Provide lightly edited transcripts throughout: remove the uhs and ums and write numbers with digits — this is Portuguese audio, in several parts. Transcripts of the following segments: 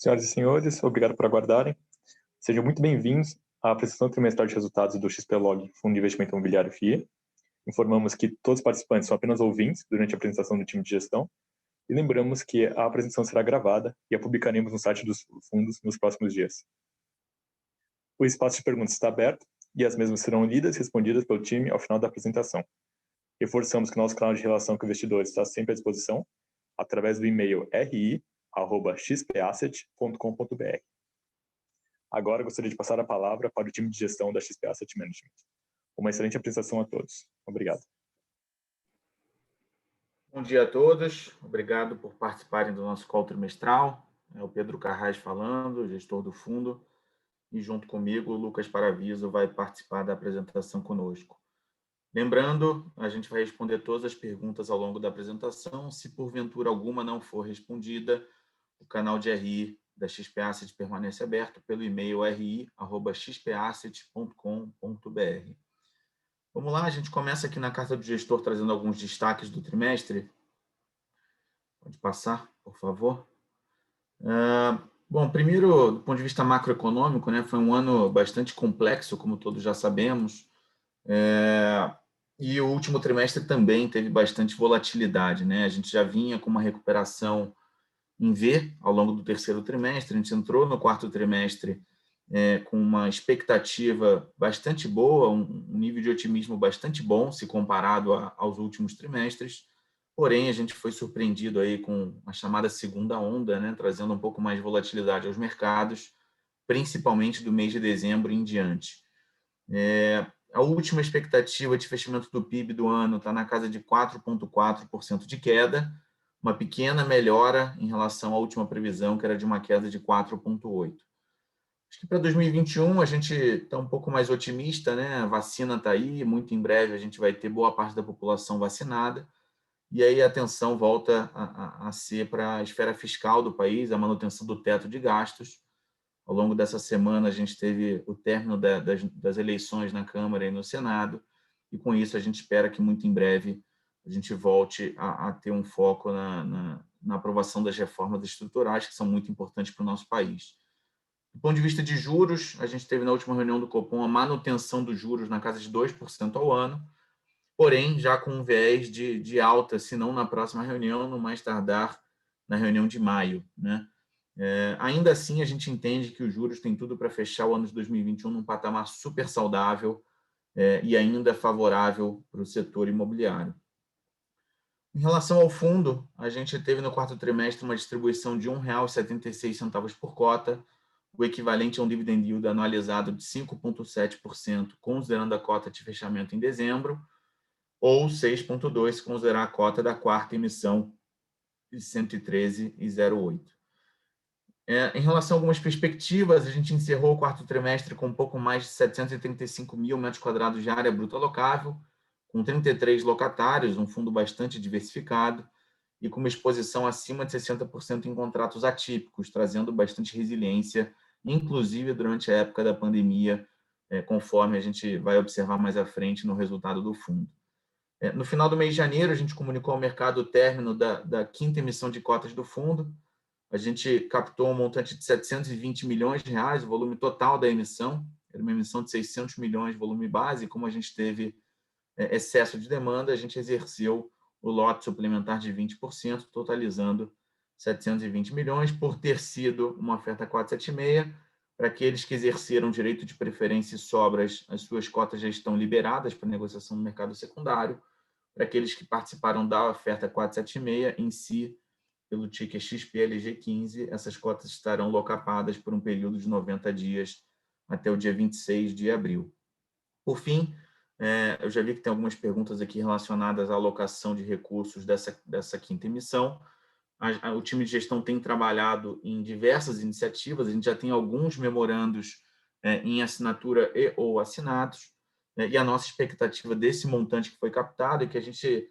Senhoras e senhores, obrigado por aguardarem. Sejam muito bem-vindos à apresentação trimestral de resultados do XPlog, Fundo de Investimento Imobiliário FII. Informamos que todos os participantes são apenas ouvintes durante a apresentação do time de gestão e lembramos que a apresentação será gravada e a publicaremos no site dos fundos nos próximos dias. O espaço de perguntas está aberto e as mesmas serão lidas e respondidas pelo time ao final da apresentação. Reforçamos que nosso canal de relação com investidores está sempre à disposição através do e-mail ri@xpasset.com.br. Agora gostaria de passar a palavra para o time de gestão da XP Asset Management. Uma excelente apresentação a todos. Obrigado. Bom dia a todos. Obrigado por participarem do nosso call trimestral. É o Pedro Carrais falando, gestor do fundo, e junto comigo o Lucas Paraviso vai participar da apresentação conosco. Lembrando, a gente vai responder todas as perguntas ao longo da apresentação. Se porventura alguma não for respondida, o canal de RI da XP Asset permanece aberto pelo e-mail ri@xpasset.com.br. Vamos lá, a gente começa aqui na carta do gestor trazendo alguns destaques do trimestre. Pode passar, por favor. Bom, primeiro, do ponto de vista macroeconômico, né, foi um ano bastante complexo, como todos já sabemos, e o último trimestre também teve bastante volatilidade, né? A gente já vinha com uma recuperação em V ao longo do terceiro trimestre, a gente entrou no quarto trimestre com uma expectativa bastante boa, um nível de otimismo bastante bom se comparado aos últimos trimestres, porém a gente foi surpreendido aí com a chamada segunda onda, né, trazendo um pouco mais de volatilidade aos mercados, principalmente do mês de dezembro em diante. A última expectativa de fechamento do PIB do ano está na casa de 4,4% de queda, uma pequena melhora em relação à última previsão, que era de uma queda de 4,8%. Acho que para 2021 a gente está um pouco mais otimista, né? A vacina está aí, muito em breve a gente vai ter boa parte da população vacinada, e aí a atenção volta a ser para a esfera fiscal do país, a manutenção do teto de gastos. Ao longo dessa semana a gente teve o término das eleições na Câmara e no Senado, e com isso a gente espera que muito em breve a gente volte a ter um foco na aprovação das reformas estruturais, que são muito importantes para o nosso país. Do ponto de vista de juros, a gente teve na última reunião do Copom a manutenção dos juros na casa de 2% ao ano, porém já com um viés de alta, se não na próxima reunião, no mais tardar na reunião de maio, né? Ainda assim, a gente entende que os juros têm tudo para fechar o ano de 2021 num patamar super saudável e ainda favorável para o setor imobiliário. Em relação ao fundo, a gente teve no quarto trimestre uma distribuição de R$ 1,76 por cota, o equivalente a um dividend yield anualizado de 5,7%, considerando a cota de fechamento em dezembro, ou 6,2% se considerar a cota da quarta emissão de R$ 113,08. Em relação a algumas perspectivas, a gente encerrou o quarto trimestre com um pouco mais de 735 mil metros quadrados de área bruta locável, com 33 locatários, um fundo bastante diversificado e com uma exposição acima de 60% em contratos atípicos, trazendo bastante resiliência, inclusive durante a época da pandemia, conforme a gente vai observar mais à frente no resultado do fundo. No final do mês de janeiro, a gente comunicou ao mercado o término da quinta emissão de cotas do fundo. A gente captou um montante de R$ 720 milhões, o volume total da emissão, era uma emissão de 600 milhões de volume base, e como a gente teve excesso de demanda, a gente exerceu o lote suplementar de 20%, totalizando 720 milhões, por ter sido uma oferta 476. Para aqueles que exerceram direito de preferência e sobras, as suas cotas já estão liberadas para negociação no mercado secundário. Para aqueles que participaram da oferta 476 em si, pelo ticker XPLG15, essas cotas estarão locapadas por um período de 90 dias até o dia 26 de abril. Por fim, eu já vi que tem algumas perguntas aqui relacionadas à alocação de recursos dessa quinta emissão. O time de gestão tem trabalhado em diversas iniciativas, a gente já tem alguns memorandos em assinatura e ou assinados, e a nossa expectativa desse montante que foi captado é que a gente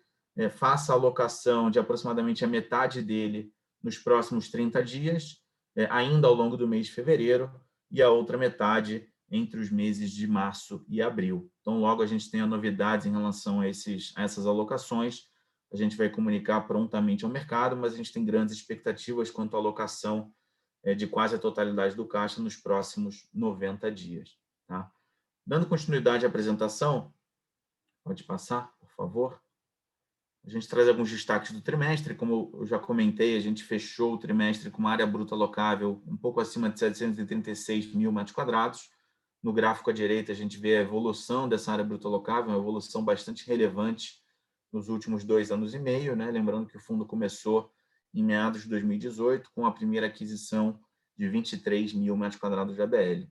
faça a alocação de aproximadamente a metade dele nos próximos 30 dias, ainda ao longo do mês de fevereiro, e a outra metade entre os meses de março e abril. Então, logo a gente tenha novidades em relação a essas alocações, a gente vai comunicar prontamente ao mercado, mas a gente tem grandes expectativas quanto à alocação de quase a totalidade do caixa nos próximos 90 dias. Tá? Dando continuidade à apresentação, pode passar, por favor. A gente traz alguns destaques do trimestre. Como eu já comentei, a gente fechou o trimestre com uma área bruta alocável um pouco acima de 736 mil metros quadrados. No gráfico à direita, a gente vê a evolução dessa área bruta alocável, uma evolução bastante relevante nos últimos 2 anos e meio, né? Lembrando que o fundo começou em meados de 2018, com a primeira aquisição de 23 mil metros quadrados de ABL.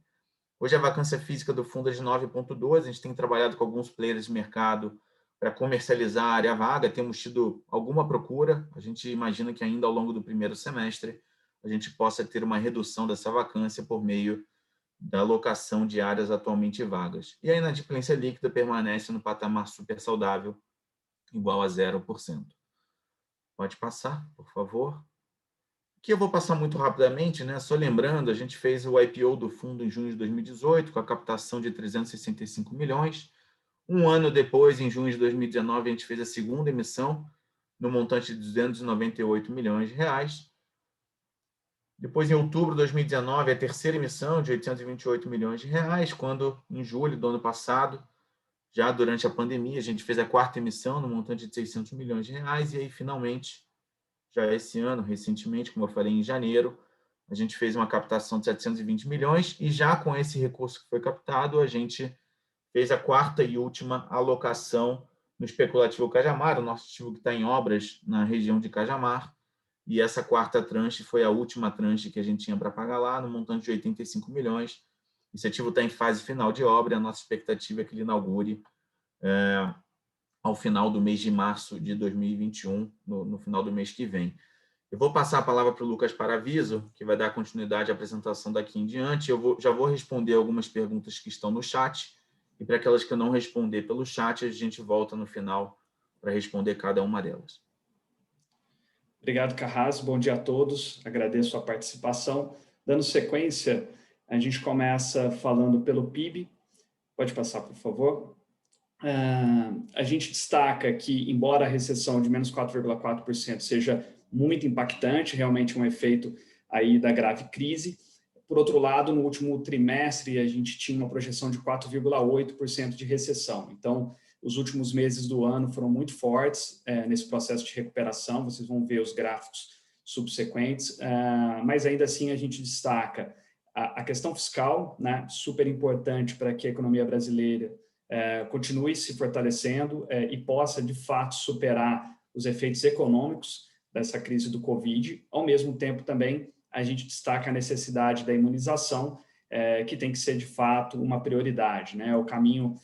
Hoje, a vacância física do fundo é de 9,2. A gente tem trabalhado com alguns players de mercado para comercializar a área vaga. Temos tido alguma procura. A gente imagina que ainda ao longo do primeiro semestre a gente possa ter uma redução dessa vacância por meio da alocação de áreas atualmente vagas. E a inadimplência líquida permanece no patamar super saudável, igual a 0%. Pode passar, por favor. Aqui eu vou passar muito rapidamente, né? Só lembrando, a gente fez o IPO do fundo em junho de 2018, com a captação de 365 milhões. Um ano depois, em junho de 2019, a gente fez a segunda emissão, no montante de 298 milhões de reais. Depois, em outubro de 2019, a terceira emissão de 828 milhões de reais, quando, em julho do ano passado, já durante a pandemia, a gente fez a quarta emissão, no montante de 600 milhões de reais, e aí, finalmente, já esse ano, recentemente, como eu falei, em janeiro, a gente fez uma captação de 720 milhões, e já com esse recurso que foi captado, a gente fez a quarta e última alocação no especulativo Cajamar, o nosso ativo que está em obras na região de Cajamar, e essa quarta tranche foi a última tranche que a gente tinha para pagar lá, no montante de 85 milhões. Esse ativo está em fase final de obra, a nossa expectativa é que ele inaugure ao final do mês de março de 2021, no final do mês que vem. Eu vou passar a palavra para o Lucas Paraviso, que vai dar continuidade à apresentação daqui em diante. Já vou responder algumas perguntas que estão no chat, e para aquelas que eu não responder pelo chat, a gente volta no final para responder cada uma delas. Obrigado, Carras. Bom dia a todos. Agradeço a participação. Dando sequência, a gente começa falando pelo PIB. Pode passar, por favor. A gente destaca que, embora a recessão de menos 4,4% seja muito impactante, realmente um efeito aí da grave crise, por outro lado, no último trimestre, a gente tinha uma projeção de 4,8% de recessão. Então, os últimos meses do ano foram muito fortes nesse processo de recuperação, vocês vão ver os gráficos subsequentes, mas ainda assim a gente destaca a questão fiscal, né, super importante para que a economia brasileira continue se fortalecendo e possa, de fato, superar os efeitos econômicos dessa crise do Covid. Ao mesmo tempo, também, a gente destaca a necessidade da imunização, que tem que ser, de fato, uma prioridade, né? O caminho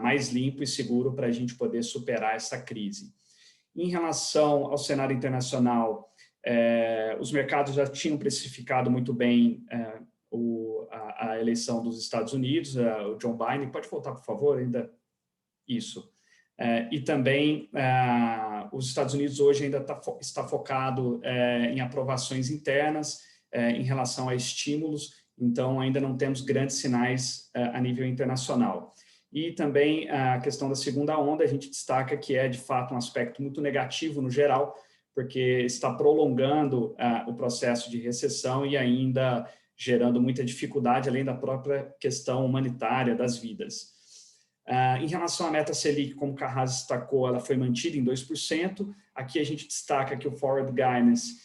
mais limpo e seguro para a gente poder superar essa crise. Em relação ao cenário internacional, os mercados já tinham precificado muito bem a eleição dos Estados Unidos, o John Biden. Pode voltar, por favor, ainda? Isso. E também os Estados Unidos hoje ainda está focado em aprovações internas em relação a estímulos, então ainda não temos grandes sinais a nível internacional. E também a questão da segunda onda, a gente destaca que é, de fato, um aspecto muito negativo no geral, porque está prolongando o processo de recessão e ainda gerando muita dificuldade, além da própria questão humanitária das vidas. Em relação à meta Selic, como o Carras destacou, ela foi mantida em 2%. Aqui a gente destaca que o Forward Guidance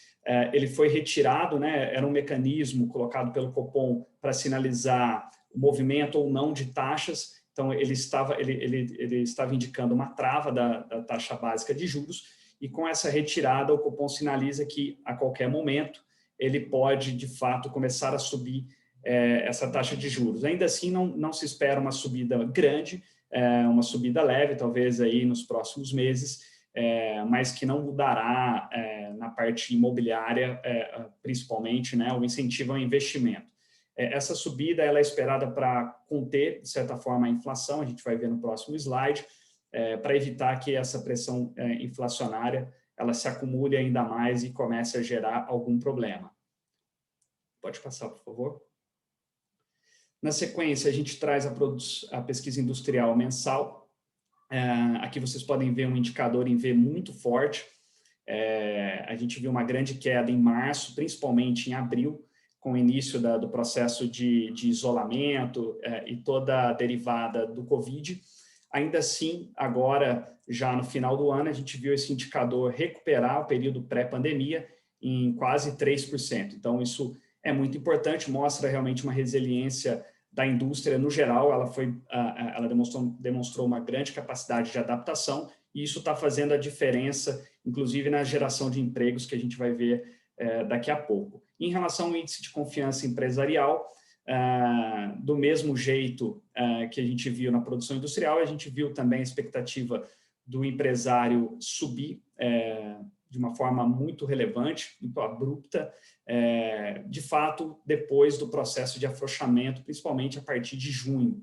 ele foi retirado, né? Era um mecanismo colocado pelo Copom para sinalizar o movimento ou não de taxas. Então, ele estava indicando uma trava da taxa básica de juros, e com essa retirada, o Copom sinaliza que, a qualquer momento, ele pode, de fato, começar a subir essa taxa de juros. Ainda assim, não se espera uma subida grande, uma subida leve, talvez aí nos próximos meses, mas que não mudará na parte imobiliária, principalmente, né, o incentivo ao investimento. Essa subida ela é esperada para conter, de certa forma, a inflação, a gente vai ver no próximo slide, para evitar que essa pressão inflacionária ela se acumule ainda mais e comece a gerar algum problema. Pode passar, por favor. Na sequência, a gente traz a pesquisa industrial mensal. Aqui vocês podem ver um indicador em V muito forte. A gente viu uma grande queda em março, principalmente em abril, com o início do processo de isolamento e toda a derivada do Covid. Ainda assim, agora, já no final do ano, a gente viu esse indicador recuperar o período pré-pandemia em quase 3%. Então, isso é muito importante, mostra realmente uma resiliência da indústria no geral. Ela demonstrou uma grande capacidade de adaptação, e isso está fazendo a diferença, inclusive na geração de empregos, que a gente vai ver daqui a pouco. Em relação ao índice de confiança empresarial, do mesmo jeito que a gente viu na produção industrial, a gente viu também a expectativa do empresário subir de uma forma muito relevante, muito abrupta, de fato, depois do processo de afrouxamento, principalmente a partir de junho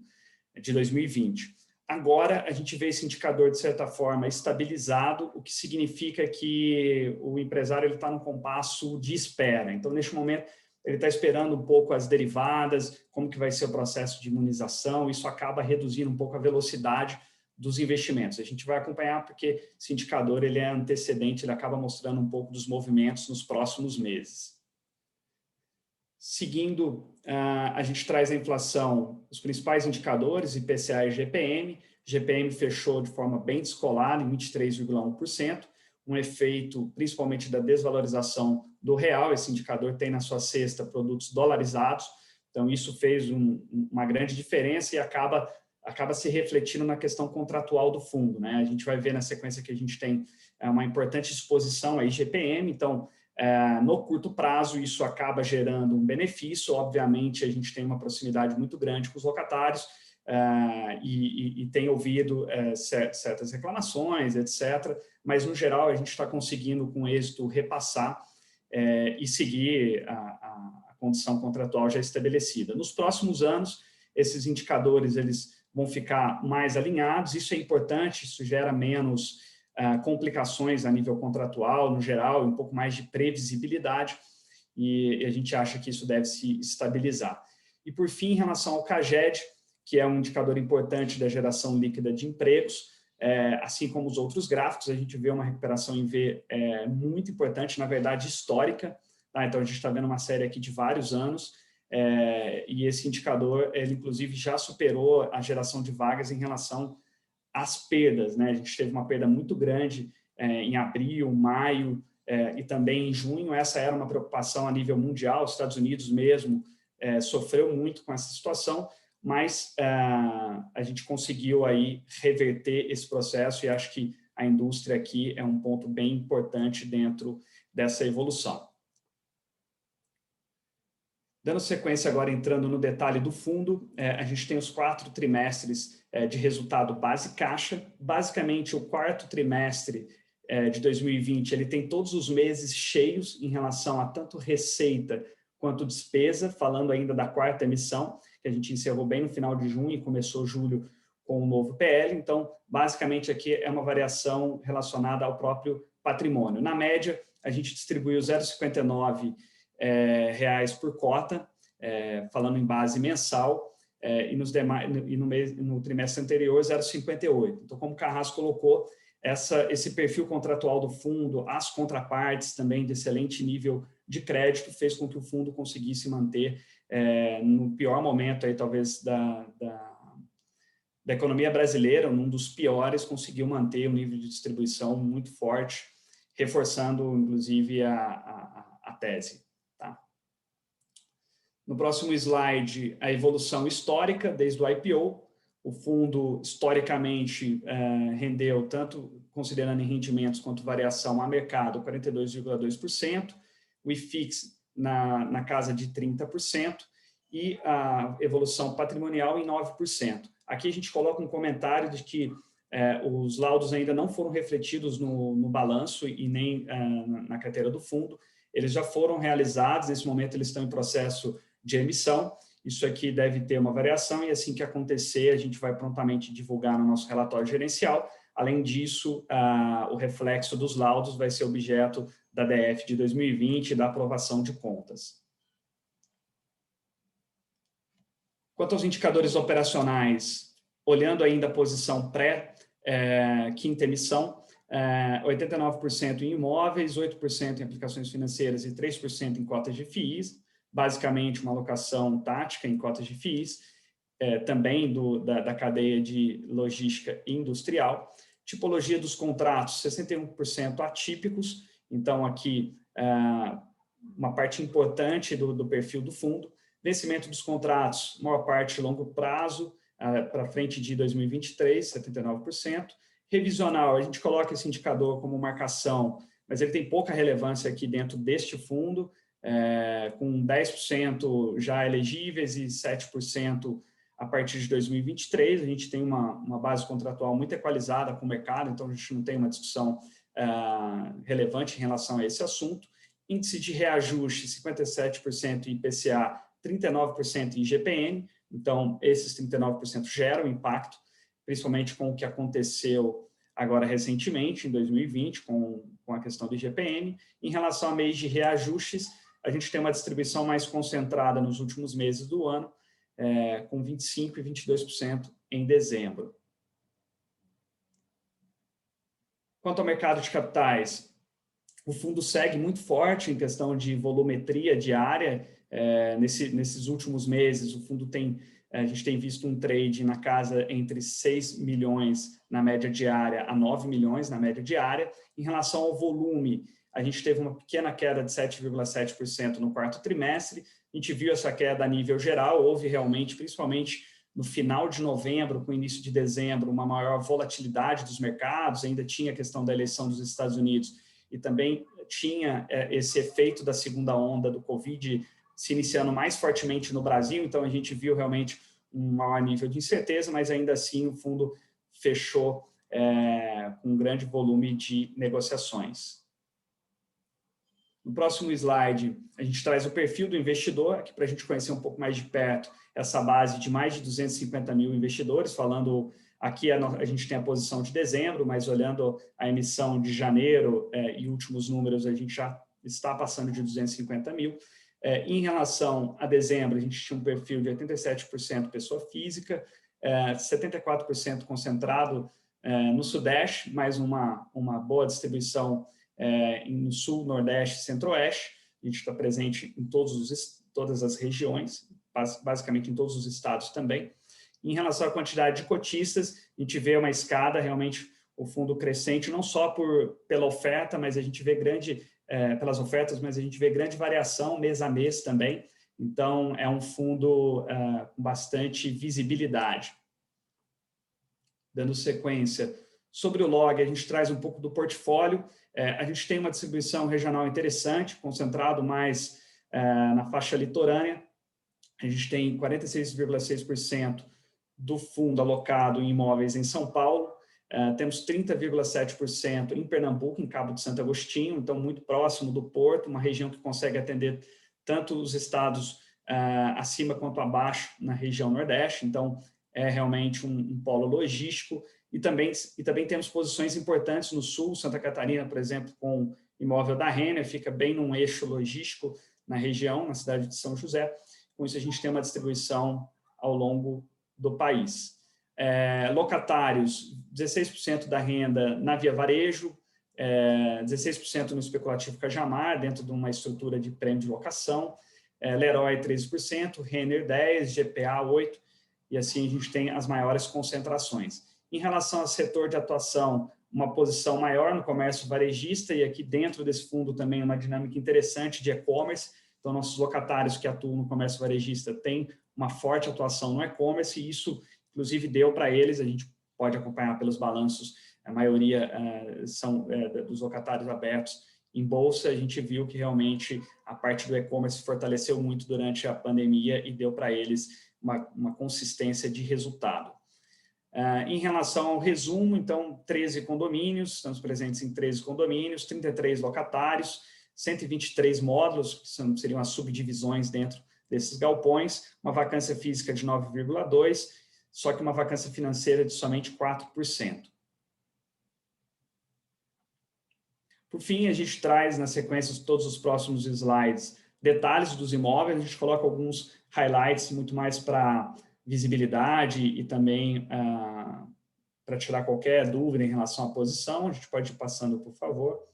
de 2020. Agora, a gente vê esse indicador, de certa forma, estabilizado, o que significa que o empresário está num compasso de espera. Então, neste momento, ele está esperando um pouco as derivadas, como que vai ser o processo de imunização, isso acaba reduzindo um pouco a velocidade dos investimentos. A gente vai acompanhar porque esse indicador ele é antecedente, ele acaba mostrando um pouco dos movimentos nos próximos meses. Seguindo, a gente traz a inflação, os principais indicadores, IPCA e GPM. GPM fechou de forma bem descolada, em 23,1%, um efeito principalmente da desvalorização do real. Esse indicador tem na sua cesta produtos dolarizados, então isso fez uma grande diferença e acaba se refletindo na questão contratual do fundo, né? A gente vai ver na sequência que a gente tem uma importante exposição a IGPM, então, no curto prazo, isso acaba gerando um benefício. Obviamente, a gente tem uma proximidade muito grande com os locatários e tem ouvido certas reclamações, etc., mas, no geral, a gente está conseguindo, com êxito, repassar e seguir a condição contratual já estabelecida. Nos próximos anos, esses indicadores eles vão ficar mais alinhados, isso é importante, isso gera menos complicações a nível contratual, no geral, um pouco mais de previsibilidade, e a gente acha que isso deve se estabilizar. E, por fim, em relação ao CAGED, que é um indicador importante da geração líquida de empregos, assim como os outros gráficos, a gente vê uma recuperação em V muito importante, na verdade, histórica, tá? Então, a gente está vendo uma série aqui de vários anos, e esse indicador, ele, inclusive, já superou a geração de vagas em relação as perdas, né? A gente teve uma perda muito grande em abril, maio e também em junho. Essa era uma preocupação a nível mundial. Os Estados Unidos mesmo sofreu muito com essa situação, mas a gente conseguiu aí reverter esse processo, e acho que a indústria aqui é um ponto bem importante dentro dessa evolução. Dando sequência agora, entrando no detalhe do fundo, a gente tem os 4 trimestres de resultado base caixa. Basicamente, o quarto trimestre de 2020, ele tem todos os meses cheios em relação a tanto receita quanto despesa, falando ainda da quarta emissão, que a gente encerrou bem no final de junho e começou julho com o novo PL. Então, basicamente, aqui é uma variação relacionada ao próprio patrimônio. Na média, a gente distribuiu 0,59 reais por cota, falando em base mensal, e no trimestre anterior, 0,58. Então, como o Carrasco colocou, esse perfil contratual do fundo, as contrapartes também de excelente nível de crédito, fez com que o fundo conseguisse manter, no pior momento, aí, talvez, da economia brasileira, num dos piores, conseguiu manter um nível de distribuição muito forte, reforçando, inclusive, a tese. No próximo slide, a evolução histórica desde o IPO. O fundo, historicamente, rendeu, tanto considerando em rendimentos quanto variação a mercado, 42,2%, o IFIX na casa de 30%, e a evolução patrimonial em 9%. Aqui a gente coloca um comentário de que os laudos ainda não foram refletidos no balanço e nem na carteira do fundo. Eles já foram realizados, nesse momento eles estão em processo de emissão. Isso aqui deve ter uma variação, e assim que acontecer, a gente vai prontamente divulgar no nosso relatório gerencial. Além disso, o reflexo dos laudos vai ser objeto da DF de 2020 e da aprovação de contas. Quanto aos indicadores operacionais, olhando ainda a posição pré-quinta emissão, 89% em imóveis, 8% em aplicações financeiras e 3% em cotas de FIIs. basicamente uma alocação tática em cotas de FIIs, também da cadeia de logística industrial. Tipologia dos contratos, 61% atípicos, então aqui uma parte importante do perfil do fundo. Vencimento dos contratos, maior parte longo prazo, para frente de 2023, 79%. Revisional, a gente coloca esse indicador como marcação, mas ele tem pouca relevância aqui dentro deste fundo, com 10% já elegíveis e 7% a partir de 2023. A gente tem uma base contratual muito equalizada com o mercado, então a gente não tem uma discussão relevante em relação a esse assunto. Índice de reajuste, 57% IPCA, 39% em IGPM, então esses 39% geram impacto, principalmente com o que aconteceu agora recentemente, em 2020, com a questão do IGPM. Em relação a mês de reajustes, a gente tem uma distribuição mais concentrada nos últimos meses do ano, com 25% e 22% em dezembro. Quanto ao mercado de capitais, o fundo segue muito forte em questão de volumetria diária. Nesses últimos meses, o fundo a gente tem visto um trade na casa entre 6 milhões na média diária a 9 milhões na média diária. Em relação ao volume, a gente teve uma pequena queda de 7,7% no quarto trimestre. A gente viu essa queda a nível geral, houve realmente, principalmente no final de novembro, com o início de dezembro, uma maior volatilidade dos mercados, ainda tinha a questão da eleição dos Estados Unidos e também tinha esse efeito da segunda onda do Covid se iniciando mais fortemente no Brasil, então a gente viu realmente um maior nível de incerteza, mas ainda assim o fundo fechou com um grande volume de negociações. No próximo slide, a gente traz o perfil do investidor, aqui para a gente conhecer um pouco mais de perto essa base de mais de 250 mil investidores, falando aqui a gente tem a posição de dezembro, mas olhando a emissão de janeiro e últimos números, a gente já está passando de 250 mil. Em relação a dezembro, a gente tinha um perfil de 87% pessoa física, 74% concentrado no Sudeste, mais uma boa distribuição no Sul, Nordeste e Centro-Oeste. A gente está presente em todas as regiões, basicamente em todos os estados também. Em relação à quantidade de cotistas, a gente vê uma escada, realmente o fundo crescente, não só pela oferta, mas a gente vê pelas ofertas, mas a gente vê grande variação mês a mês também. Então, é um fundo com bastante visibilidade. Dando sequência, sobre o log, a gente traz um pouco do portfólio. A gente tem uma distribuição regional interessante, concentrado mais na faixa litorânea. A gente tem 46,6% do fundo alocado em imóveis em São Paulo. Temos 30,7% em Pernambuco, em Cabo de Santo Agostinho, então muito próximo do Porto, uma região que consegue atender tanto os estados acima quanto abaixo na região Nordeste, então é realmente um polo logístico. E também temos posições importantes no Sul, Santa Catarina, por exemplo, com imóvel da Renner, fica bem num eixo logístico na região, na cidade de São José. Com isso, a gente tem uma distribuição ao longo do país. Locatários, 16% da renda na Via Varejo, 16% no especulativo Cajamar, dentro de uma estrutura de prêmio de locação, Leroy 13%, Renner 10%, GPA 8%, e assim a gente tem as maiores concentrações. Em relação ao setor de atuação, uma posição maior no comércio varejista, e aqui dentro desse fundo também uma dinâmica interessante de e-commerce. Então, nossos locatários que atuam no comércio varejista têm uma forte atuação no e-commerce, e isso, inclusive, deu para eles, a gente pode acompanhar pelos balanços, a maioria são dos locatários abertos em bolsa. A gente viu que realmente a parte do e-commerce fortaleceu muito durante a pandemia e deu para eles uma consistência de resultado. Em relação ao resumo, então, 13 condomínios, estamos presentes em 13 condomínios, 33 locatários, 123 módulos, que seriam as subdivisões dentro desses galpões, uma vacância física de 9,2%, só que uma vacância financeira de somente 4%. Por fim, a gente traz, na sequência de todos os próximos slides, detalhes dos imóveis, a gente coloca alguns highlights muito mais para visibilidade e também para tirar qualquer dúvida em relação à posição. A gente pode ir passando, por favor.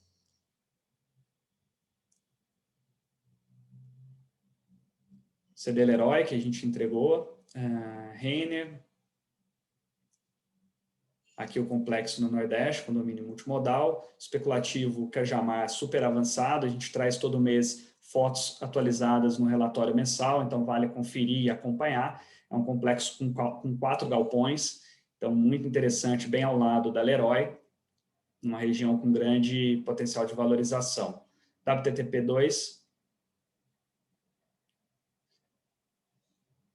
CD Leroy, que a gente entregou, Renner, aqui o complexo no Nordeste, condomínio multimodal, especulativo Cajamar super avançado, a gente traz todo mês fotos atualizadas no relatório mensal, então vale conferir e acompanhar. É um complexo com 4 galpões, então muito interessante, bem ao lado da Leroy, uma região com grande potencial de valorização. WTTP2,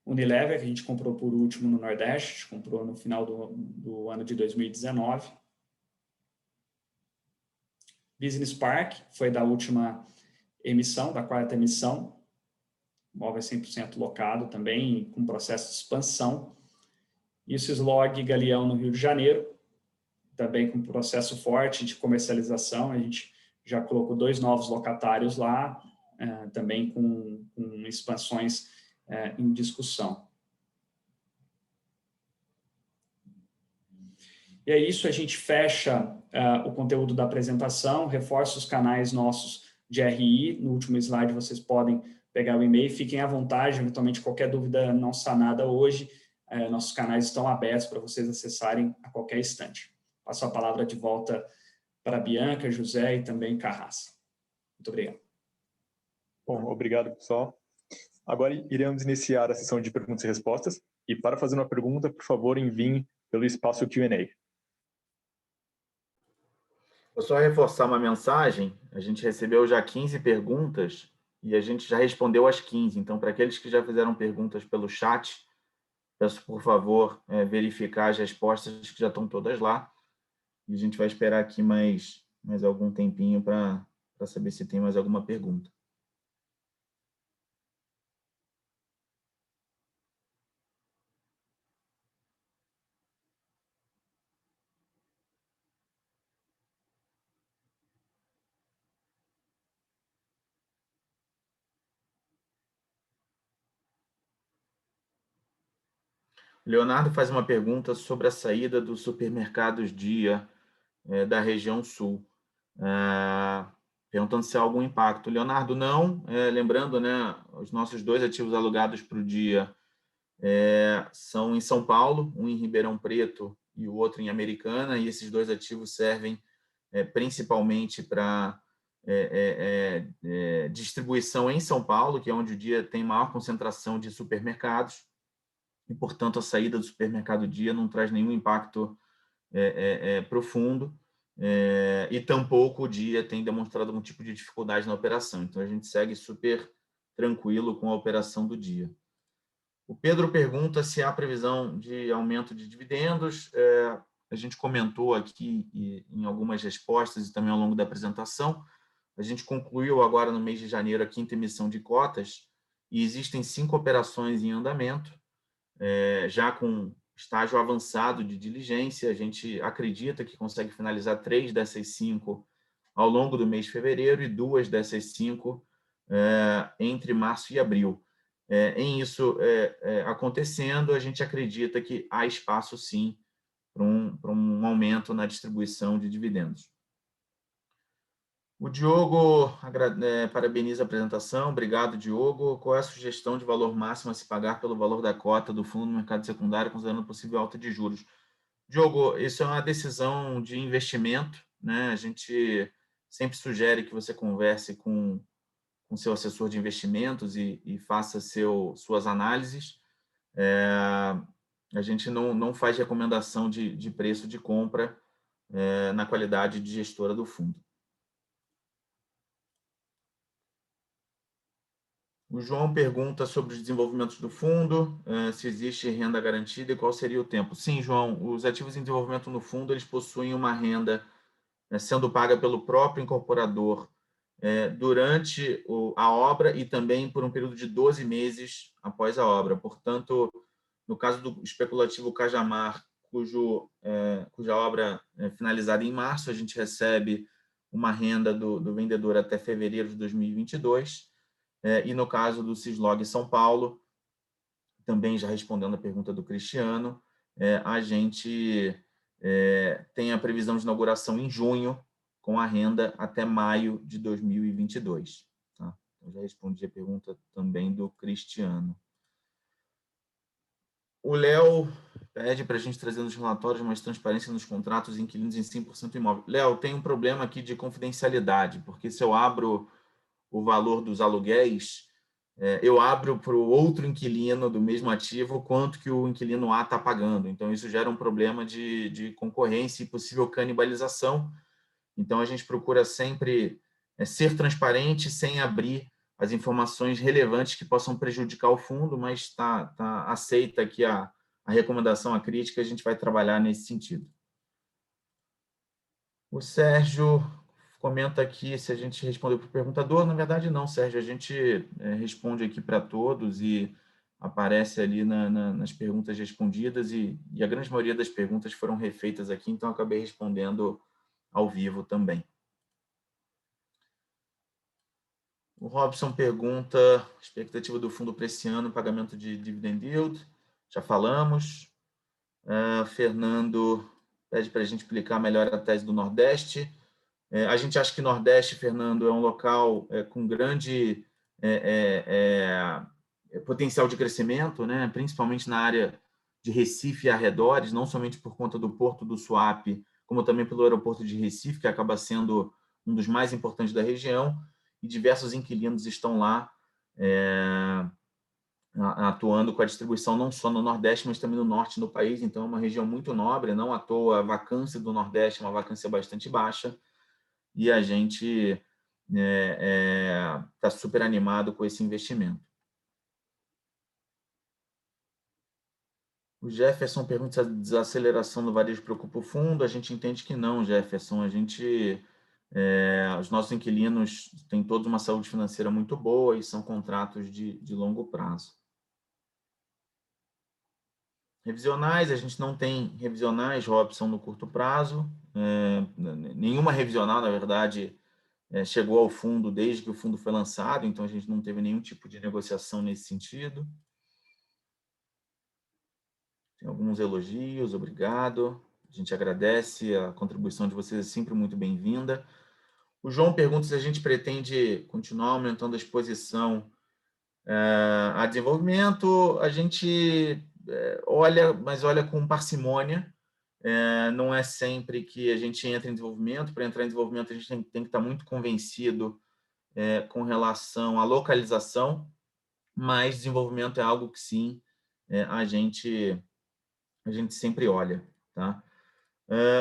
Unilever, que a gente comprou por último no Nordeste, a gente comprou no final do ano de 2019. Business Park, foi da última emissão, da 4ª emissão, imóvel 100% locado também, com processo de expansão. E o Cislog Galeão, no Rio de Janeiro, também com processo forte de comercialização, a gente já colocou 2 novos locatários lá, também com expansões em discussão. E é isso, a gente fecha o conteúdo da apresentação, reforça os canais nossos de RI, no último slide vocês podem pegar o e-mail, fiquem à vontade, eventualmente qualquer dúvida não sanada hoje, nossos canais estão abertos para vocês acessarem a qualquer instante. Passo a palavra de volta para a Bianca, José e também Carrasco. Muito obrigado. Bom, obrigado, pessoal. Agora iremos iniciar a sessão de perguntas e respostas. E para fazer uma pergunta, por favor, enviem pelo espaço Q&A. Vou só reforçar uma mensagem. A gente recebeu já 15 perguntas e a gente já respondeu as 15. Então, para aqueles que já fizeram perguntas pelo chat, peço, por favor, verificar as respostas que já estão todas lá. E a gente vai esperar aqui mais algum tempinho para saber se tem mais alguma pergunta. Leonardo faz uma pergunta sobre a saída dos supermercados Dia da região sul, perguntando se há algum impacto. Leonardo, não. Lembrando, né, os nossos 2 ativos alugados para o Dia são em São Paulo, um em Ribeirão Preto e o outro em Americana, e esses 2 ativos servem principalmente para distribuição em São Paulo, que é onde o Dia tem maior concentração de supermercados, e, portanto, a saída do supermercado Dia não traz nenhum impacto profundo, e tampouco o Dia tem demonstrado algum tipo de dificuldade na operação. Então, a gente segue super tranquilo com a operação do Dia. O Pedro pergunta se há previsão de aumento de dividendos. A gente comentou aqui em algumas respostas e também ao longo da apresentação. A gente concluiu agora no mês de janeiro a 5ª emissão de cotas e existem 5 operações em andamento, já com estágio avançado de diligência. A gente acredita que consegue finalizar 3 dessas 5 ao longo do mês de fevereiro e 2 dessas 5 entre março e abril. Em isso acontecendo, a gente acredita que há espaço, sim, para um aumento na distribuição de dividendos. O Diogo parabeniza a apresentação. Obrigado, Diogo. Qual é a sugestão de valor máximo a se pagar pelo valor da cota do fundo no mercado secundário, considerando possível alta de juros? Diogo, isso é uma decisão de investimento, né? A gente sempre sugere que você converse com seu assessor de investimentos e faça suas análises. A gente não faz recomendação de preço de compra na qualidade de gestora do fundo. O João pergunta sobre os desenvolvimentos do fundo, se existe renda garantida e qual seria o tempo. Sim, João, os ativos em desenvolvimento no fundo, eles possuem uma renda sendo paga pelo próprio incorporador durante a obra e também por um período de 12 meses após a obra. Portanto, no caso do especulativo Cajamar, cuja obra é finalizada em março, a gente recebe uma renda do vendedor até fevereiro de 2022. E no caso do Cislog São Paulo, também já respondendo a pergunta do Cristiano, a gente tem a previsão de inauguração em junho, com a renda até maio de 2022. Tá? Eu já respondi a pergunta também do Cristiano. O Léo pede para a gente trazer nos relatórios mais transparência nos contratos de inquilinos em 100% imóvel. Léo, tem um problema aqui de confidencialidade, porque se eu abro o valor dos aluguéis, eu abro para o outro inquilino do mesmo ativo quanto que o inquilino A está pagando. Então, isso gera um problema de concorrência e possível canibalização. Então, a gente procura sempre ser transparente sem abrir as informações relevantes que possam prejudicar o fundo, mas está aceita aqui a recomendação, a crítica, a gente vai trabalhar nesse sentido. O Sérgio comenta aqui se a gente respondeu para o perguntador. Na verdade, não, Sérgio, a gente responde aqui para todos e aparece ali nas perguntas respondidas e a grande maioria das perguntas foram refeitas aqui, então acabei respondendo ao vivo também. O Robson pergunta expectativa do fundo para esse ano, pagamento de dividend yield, já falamos. Fernando pede para a gente explicar melhor a tese do Nordeste. A gente acha que Nordeste, Fernando, é um local com grande potencial de crescimento, né? Principalmente na área de Recife e arredores, não somente por conta do Porto do Suape, como também pelo aeroporto de Recife, que acaba sendo um dos mais importantes da região, e diversos inquilinos estão lá atuando com a distribuição não só no Nordeste, mas também no Norte do país. Então, é uma região muito nobre, não à toa a vacância do Nordeste é uma vacância bastante baixa, e a gente está super animado com esse investimento. O Jefferson pergunta se a desaceleração do varejo preocupa o fundo. A gente entende que não, Jefferson. Os nossos inquilinos têm todos uma saúde financeira muito boa e são contratos de longo prazo. Revisionais, a gente não tem revisionais, Robson, no curto prazo. Nenhuma revisional, na verdade, chegou ao fundo desde que o fundo foi lançado, então a gente não teve nenhum tipo de negociação nesse sentido. Tem alguns elogios, obrigado. A gente agradece, a contribuição de vocês é sempre muito bem-vinda. O João pergunta se a gente pretende continuar aumentando a exposição a desenvolvimento. A gente olha, mas olha com parcimônia. Não é sempre que a gente entra em desenvolvimento. Para entrar em desenvolvimento, a gente tem que estar muito convencido com relação à localização, mas desenvolvimento é algo que sim, a gente sempre olha, tá?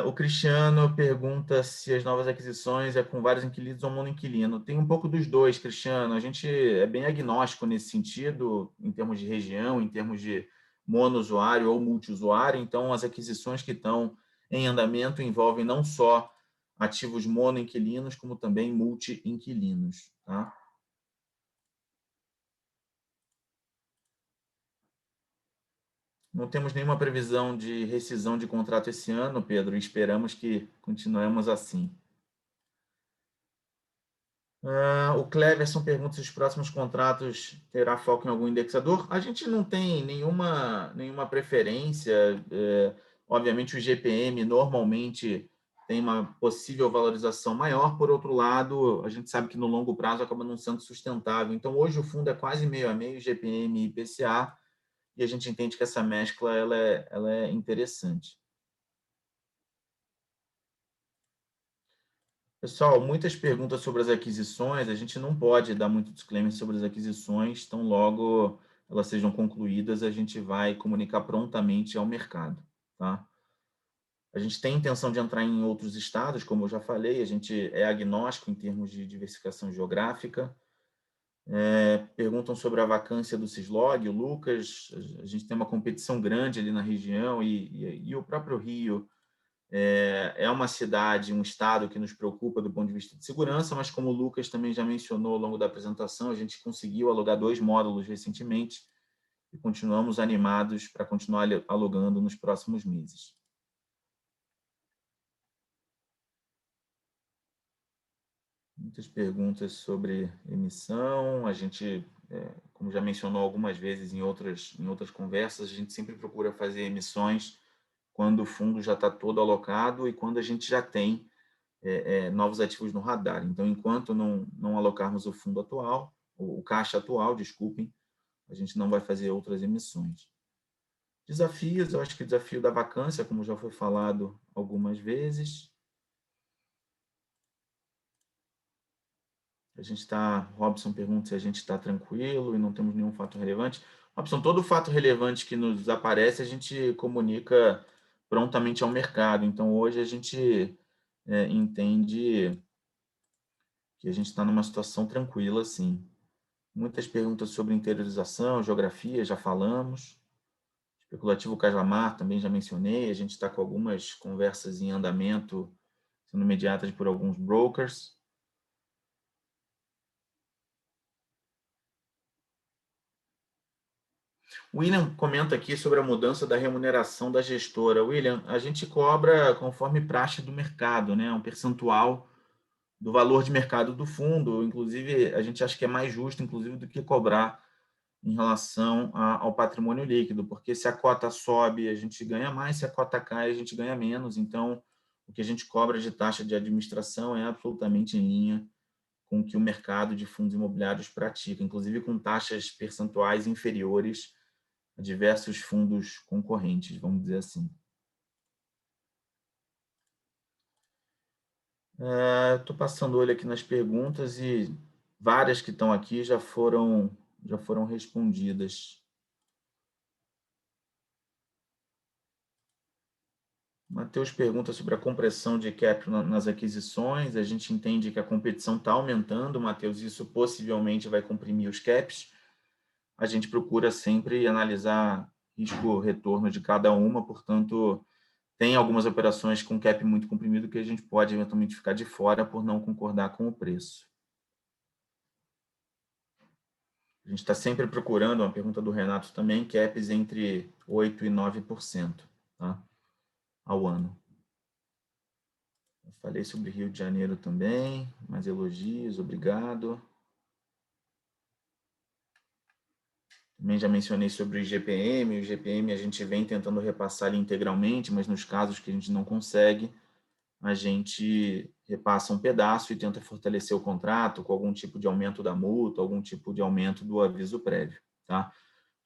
O Cristiano pergunta se as novas aquisições é com vários inquilinos ou monoinquilino. Tem um pouco dos dois, Cristiano. A gente é bem agnóstico nesse sentido, em termos de região, em termos de monousuário ou multiusuário. Então, as aquisições que estão em andamento envolvem não só ativos monoinquilinos, como também multi-inquilinos, tá? Não temos nenhuma previsão de rescisão de contrato esse ano, Pedro, e esperamos que continuemos assim. O Cleverson pergunta se os próximos contratos terá foco em algum indexador. A gente não tem nenhuma preferência. Obviamente, o GPM normalmente tem uma possível valorização maior. Por outro lado, a gente sabe que no longo prazo acaba não sendo sustentável. Então, hoje o fundo é quase meio a meio, GPM e IPCA, e a gente entende que essa mescla ela é interessante. Pessoal, muitas perguntas sobre as aquisições. A gente não pode dar muito disclaimer sobre as aquisições, então logo elas sejam concluídas, a gente vai comunicar prontamente ao mercado, tá? A gente tem intenção de entrar em outros estados, como eu já falei, a gente é agnóstico em termos de diversificação geográfica. Perguntam sobre a vacância do Cislog, o Lucas. A gente tem uma competição grande ali na região e o próprio Rio é uma cidade, um estado que nos preocupa do ponto de vista de segurança, mas como o Lucas também já mencionou ao longo da apresentação, a gente conseguiu alugar 2 módulos recentemente e continuamos animados para continuar alugando nos próximos meses. Muitas perguntas sobre emissão. A gente, como já mencionou algumas vezes em outras conversas, a gente sempre procura fazer emissões quando o fundo já está todo alocado e quando a gente já tem novos ativos no radar. Então, enquanto não alocarmos o fundo atual, o caixa atual, desculpem, a gente não vai fazer outras emissões. Desafios, eu acho que o desafio da vacância, como já foi falado algumas vezes. Robson pergunta se a gente está tranquilo e não temos nenhum fato relevante. Robson, todo fato relevante que nos aparece, a gente comunica prontamente ao mercado. Então, hoje a gente entende que a gente está numa situação tranquila, sim. Muitas perguntas sobre interiorização, geografia, já falamos. Especulativo Cajamar, também já mencionei. A gente está com algumas conversas em andamento, sendo mediadas por alguns brokers. William comenta aqui sobre a mudança da remuneração da gestora. William, a gente cobra conforme praxe do mercado, né? Um percentual do valor de mercado do fundo. Inclusive, a gente acha que é mais justo, inclusive, do que cobrar em relação ao patrimônio líquido, porque se a cota sobe, a gente ganha mais, se a cota cai, a gente ganha menos. Então, o que a gente cobra de taxa de administração é absolutamente em linha com o que o mercado de fundos imobiliários pratica, inclusive com taxas percentuais inferiores a diversos fundos concorrentes, vamos dizer assim. Estou passando o olho aqui nas perguntas e várias que estão aqui já foram respondidas. Matheus pergunta sobre a compressão de cap nas aquisições. A gente entende que a competição está aumentando, Matheus, isso possivelmente vai comprimir os caps. A gente procura sempre analisar risco-retorno de cada uma, portanto, tem algumas operações com cap muito comprimido que a gente pode eventualmente ficar de fora por não concordar com o preço. A gente está sempre procurando, uma pergunta do Renato também, caps entre 8% e 9%, tá? Ao ano. Eu falei sobre Rio de Janeiro também, mais elogios, obrigado. Também já mencionei sobre o IGPM. O IGPM a gente vem tentando repassar ele integralmente, mas nos casos que a gente não consegue, a gente repassa um pedaço e tenta fortalecer o contrato com algum tipo de aumento da multa, algum tipo de aumento do aviso prévio. Tá?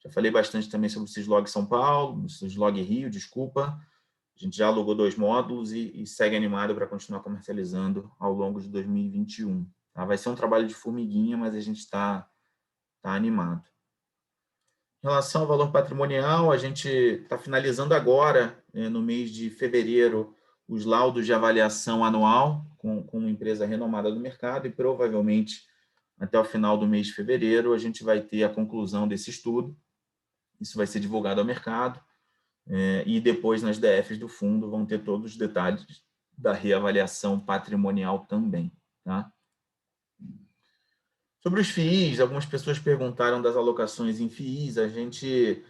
Já falei bastante também sobre o Syslog São Paulo, o Syslog Rio, desculpa. A gente já alugou 2 módulos e segue animado para continuar comercializando ao longo de 2021. Tá? Vai ser um trabalho de formiguinha, mas a gente está animado. Em relação ao valor patrimonial, a gente está finalizando agora, no mês de fevereiro, os laudos de avaliação anual com uma empresa renomada do mercado e provavelmente até o final do mês de fevereiro a gente vai ter a conclusão desse estudo. Isso vai ser divulgado ao mercado e depois nas DFs do fundo vão ter todos os detalhes da reavaliação patrimonial também. Tá? Sobre os FIIs, algumas pessoas perguntaram das alocações em FIIs. A gente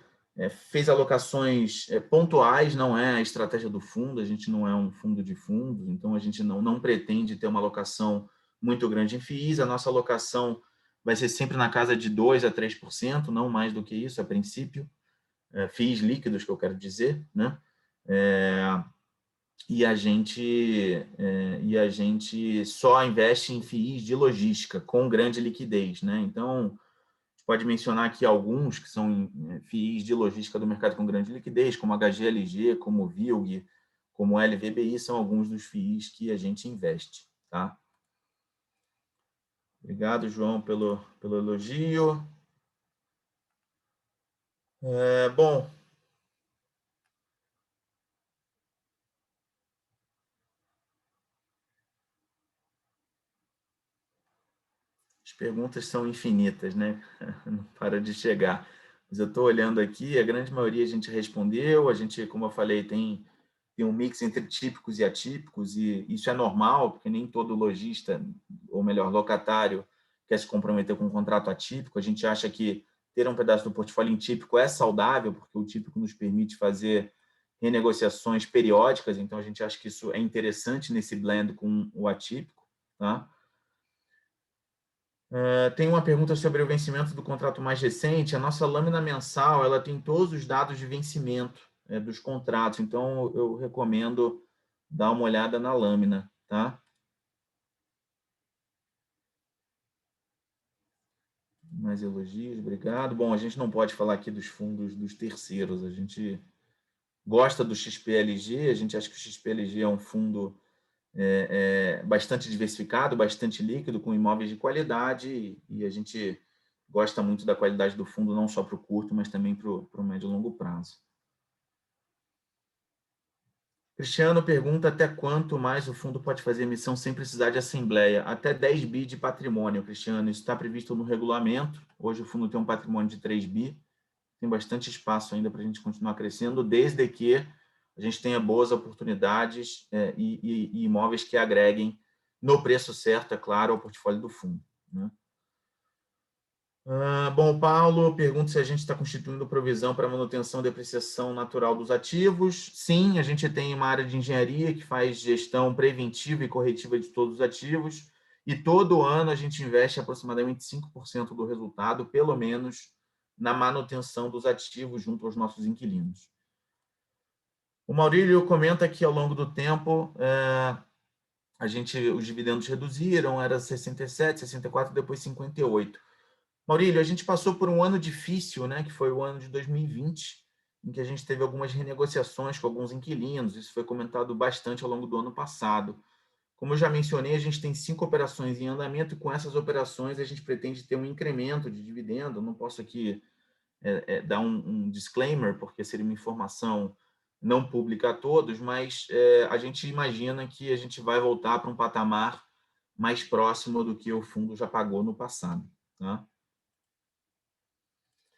fez alocações pontuais, não é a estratégia do fundo, a gente não é um fundo de fundos, então a gente não pretende ter uma alocação muito grande em FIIs. A nossa alocação vai ser sempre na casa de 2% a 3%, não mais do que isso a princípio. FIIs líquidos, que eu quero dizer, né? E a gente só investe em FIIs de logística com grande liquidez, né? Então, a gente pode mencionar aqui alguns que são FIIs de logística do mercado com grande liquidez, como HGLG, como VILG, como LVBI, são alguns dos FIIs que a gente investe, tá? Obrigado, João, pelo elogio. Bom, as perguntas são infinitas, né? Não para de chegar. Mas eu estou olhando aqui, a grande maioria a gente respondeu, a gente, como eu falei, tem um mix entre típicos e atípicos, e isso é normal, porque nem todo lojista, ou melhor, locatário, quer se comprometer com um contrato atípico. A gente acha que ter um pedaço do portfólio em típico é saudável, porque o típico nos permite fazer renegociações periódicas, então a gente acha que isso é interessante nesse blend com o atípico, tá? Tem uma pergunta sobre o vencimento do contrato mais recente. A nossa lâmina mensal ela tem todos os dados de vencimento dos contratos, então eu recomendo dar uma olhada na lâmina, tá? Mais elogios, obrigado. Bom, a gente não pode falar aqui dos fundos dos terceiros, a gente gosta do XPLG, a gente acha que o XPLG é um fundo bastante diversificado, bastante líquido, com imóveis de qualidade, e a gente gosta muito da qualidade do fundo, não só para o curto, mas também para o médio e longo prazo. Cristiano pergunta até quanto mais o fundo pode fazer emissão sem precisar de assembleia. Até 10 bi de patrimônio, Cristiano. Isso está previsto no regulamento. Hoje o fundo tem um patrimônio de 3 bi. Tem bastante espaço ainda para a gente continuar crescendo, desde que a gente tenha boas oportunidades e imóveis que agreguem no preço certo, é claro, ao portfólio do fundo, né? Bom, o Paulo pergunta se a gente está constituindo provisão para manutenção e depreciação natural dos ativos. Sim, a gente tem uma área de engenharia que faz gestão preventiva e corretiva de todos os ativos, e todo ano a gente investe aproximadamente 5% do resultado, pelo menos, na manutenção dos ativos junto aos nossos inquilinos. O Maurílio comenta que, ao longo do tempo, os dividendos reduziram, era 67, 64, depois 58. Maurílio, a gente passou por um ano difícil, né, que foi o ano de 2020, em que a gente teve algumas renegociações com alguns inquilinos. Isso foi comentado bastante ao longo do ano passado. Como eu já mencionei, a gente tem 5 operações em andamento, e com essas operações a gente pretende ter um incremento de dividendo. Eu não posso aqui dar um disclaimer, porque seria uma informação não pública a todos, mas a gente imagina que a gente vai voltar para um patamar mais próximo do que o fundo já pagou no passado, tá?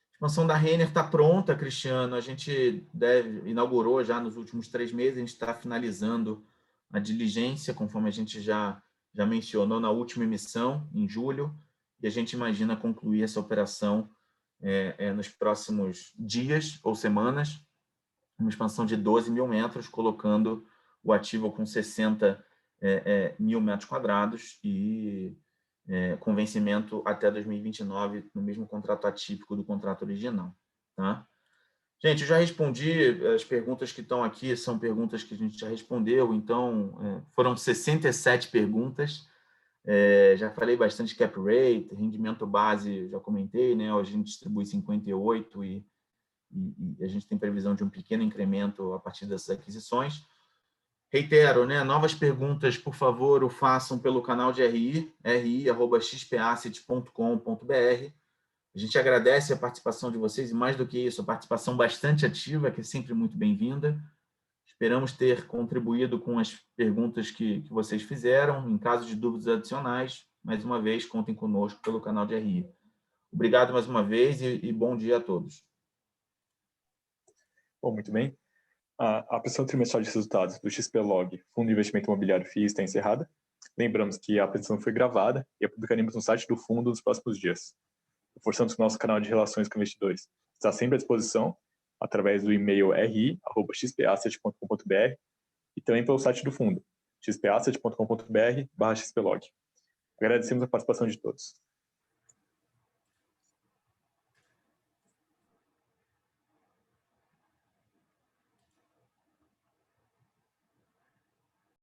A expansão da Renner está pronta, Cristiano. A gente inaugurou já nos últimos 3 meses, a gente está finalizando a diligência, conforme a gente já mencionou na última emissão, em julho, e a gente imagina concluir essa operação nos próximos dias ou semanas, uma expansão de 12 mil metros, colocando o ativo com 60 mil metros quadrados e com vencimento até 2029, no mesmo contrato atípico do contrato original, tá? Gente, eu já respondi, as perguntas que estão aqui são perguntas que a gente já respondeu, então foram 67 perguntas, já falei bastante cap rate, rendimento base, já comentei, né? A gente distribui 58 e a gente tem previsão de um pequeno incremento a partir dessas aquisições. Reitero, né? Novas perguntas, por favor, o façam pelo canal de ri@xpasset.com.br. A gente agradece a participação de vocês e, mais do que isso, a participação bastante ativa, que é sempre muito bem-vinda. Esperamos ter contribuído com as perguntas que vocês fizeram. Em caso de dúvidas adicionais, mais uma vez, contem conosco pelo canal de RI. Obrigado mais uma vez e bom dia a todos. Bom, muito bem. A apresentação trimestral de resultados do XPlog, Fundo de Investimento Imobiliário FII, está encerrada. Lembramos que a apresentação foi gravada e a publicaremos no site do fundo nos próximos dias. Reforçamos que o nosso canal de relações com investidores está sempre à disposição através do e-mail ri@xpasset.com.br e também pelo site do fundo, xpasset.com.br/xplog. Agradecemos a participação de todos.